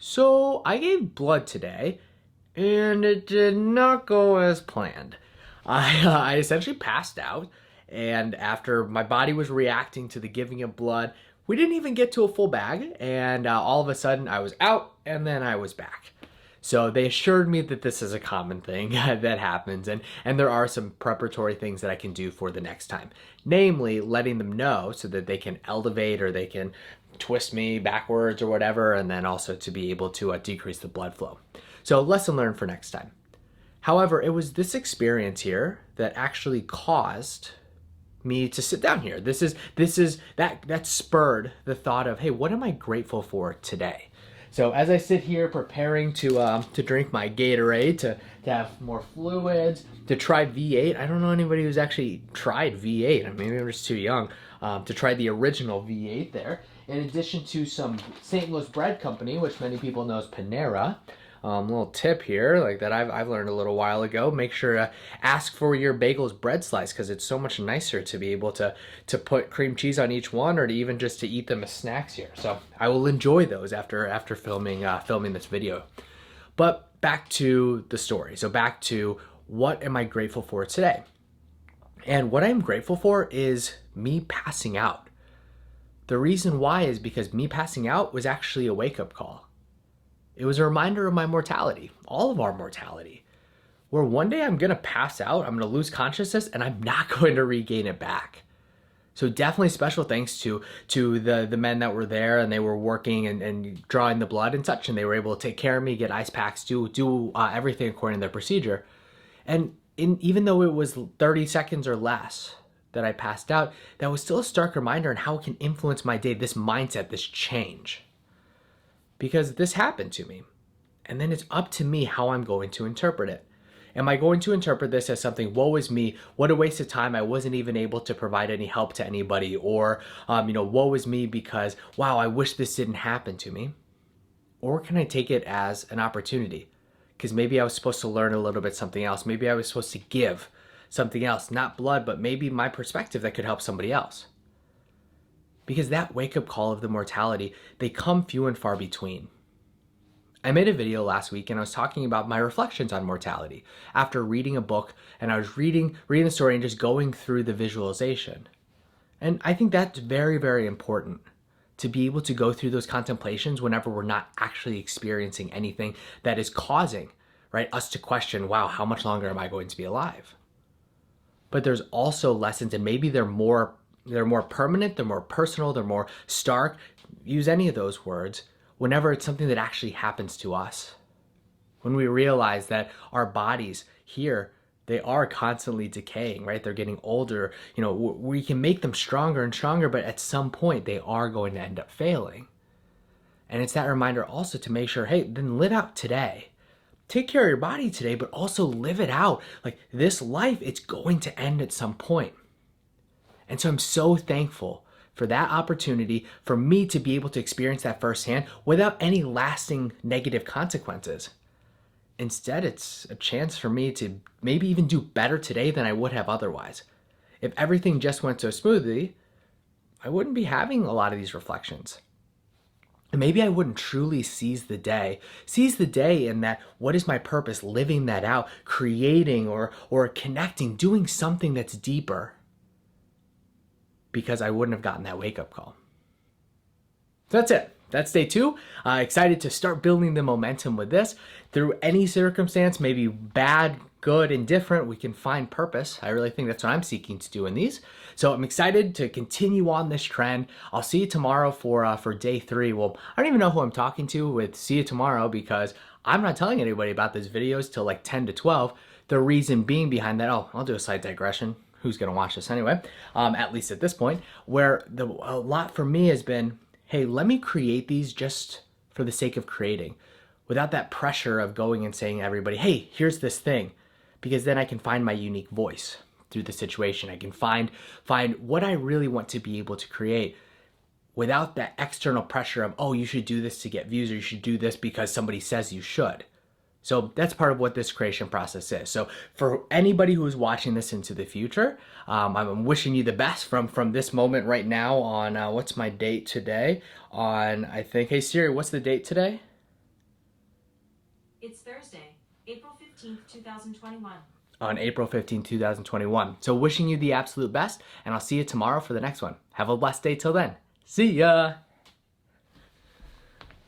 So I gave blood today, and it did not go as planned. I essentially passed out, and after my body was reacting to the giving of blood, we didn't even get to a full bag, and all of a sudden I was out, and then I was back. So they assured me that this is a common thing that happens, and there are some preparatory things that I can do for the next time. Namely, letting them know so that they can elevate or they can twist me backwards or whatever, and then also to be able to decrease the blood flow. So lesson learned for next time. However, it was this experience here that actually caused me to sit down here. That spurred the thought of, hey, what am I grateful for today? So as I sit here preparing to drink my Gatorade, to have more fluids, to try V8. I don't know anybody who's actually tried V8. Maybe I'm just too young to try the original V8 there. In addition to some St. Louis bread company, which many people know as Panera. Little tip here, like that I've learned a little while ago. Make sure to ask for your bagel's bread slice because it's so much nicer to be able to put cream cheese on each one, or to even just to eat them as snacks here. So I will enjoy those after filming this video. But back to the story. So back to what am I grateful for today? And what I'm grateful for is me passing out. The reason why is because me passing out was actually a wake-up call. It was a reminder of my mortality, all of our mortality, where one day I'm going to pass out, I'm going to lose consciousness, and I'm not going to regain it back. So definitely special thanks to the men that were there, and they were working and drawing the blood and such, and they were able to take care of me, get ice packs, do everything according to their procedure. And even though it was 30 seconds or less that I passed out, that was still a stark reminder on how it can influence my day, this mindset, this change. Because this happened to me. And then it's up to me how I'm going to interpret it. Am I going to interpret this as something, woe is me, what a waste of time, I wasn't even able to provide any help to anybody, or, woe is me because, wow, I wish this didn't happen to me? Or can I take it as an opportunity? Because maybe I was supposed to learn a little bit something else. Maybe I was supposed to give something else, not blood, but maybe my perspective that could help somebody else. Because that wake-up call of the mortality, they come few and far between. I made a video last week and I was talking about my reflections on mortality after reading a book, and I was reading the story and just going through the visualization. And I think that's very, very important to be able to go through those contemplations whenever we're not actually experiencing anything that is causing, us to question, wow, how much longer am I going to be alive? But there's also lessons, and maybe they're more permanent, they're more personal, they're more stark, use any of those words, whenever it's something that actually happens to us. When we realize that our bodies here, they are constantly decaying, They're getting older. We can make them stronger and stronger, but at some point they are going to end up failing. And it's that reminder also to make sure, hey, then live out today. Take care of your body today, but also live it out. Like this life, it's going to end at some point. And so I'm so thankful for that opportunity for me to be able to experience that firsthand without any lasting negative consequences. Instead, it's a chance for me to maybe even do better today than I would have otherwise. If everything just went so smoothly, I wouldn't be having a lot of these reflections. And maybe I wouldn't truly seize the day in that, what is my purpose, living that out, creating or connecting, doing something that's deeper, because I wouldn't have gotten that wake-up call. So that's it. That's day 2. Excited to start building the momentum with this. Through any circumstance, maybe bad, good, indifferent, we can find purpose. I really think that's what I'm seeking to do in these. So I'm excited to continue on this trend. I'll see you tomorrow for day 3. Well, I don't even know who I'm talking to with see you tomorrow, because I'm not telling anybody about these videos till like 10 to 12. The reason being behind that, I'll do a slight digression. Who's going to watch this anyway, at least at this point, where a lot for me has been, hey, let me create these just for the sake of creating, without that pressure of going and saying to everybody, hey, here's this thing, because then I can find my unique voice through the situation. I can find what I really want to be able to create without that external pressure of, oh, you should do this to get views, or you should do this because somebody says you should. So that's part of what this creation process is. So for anybody who is watching this into the future, I'm wishing you the best from this moment right now on, what's my date today? On, I think, hey Siri, what's the date today? It's Thursday, April 15th, 2021. On April 15th, 2021. So wishing you the absolute best, and I'll see you tomorrow for the next one. Have a blessed day till then. See ya!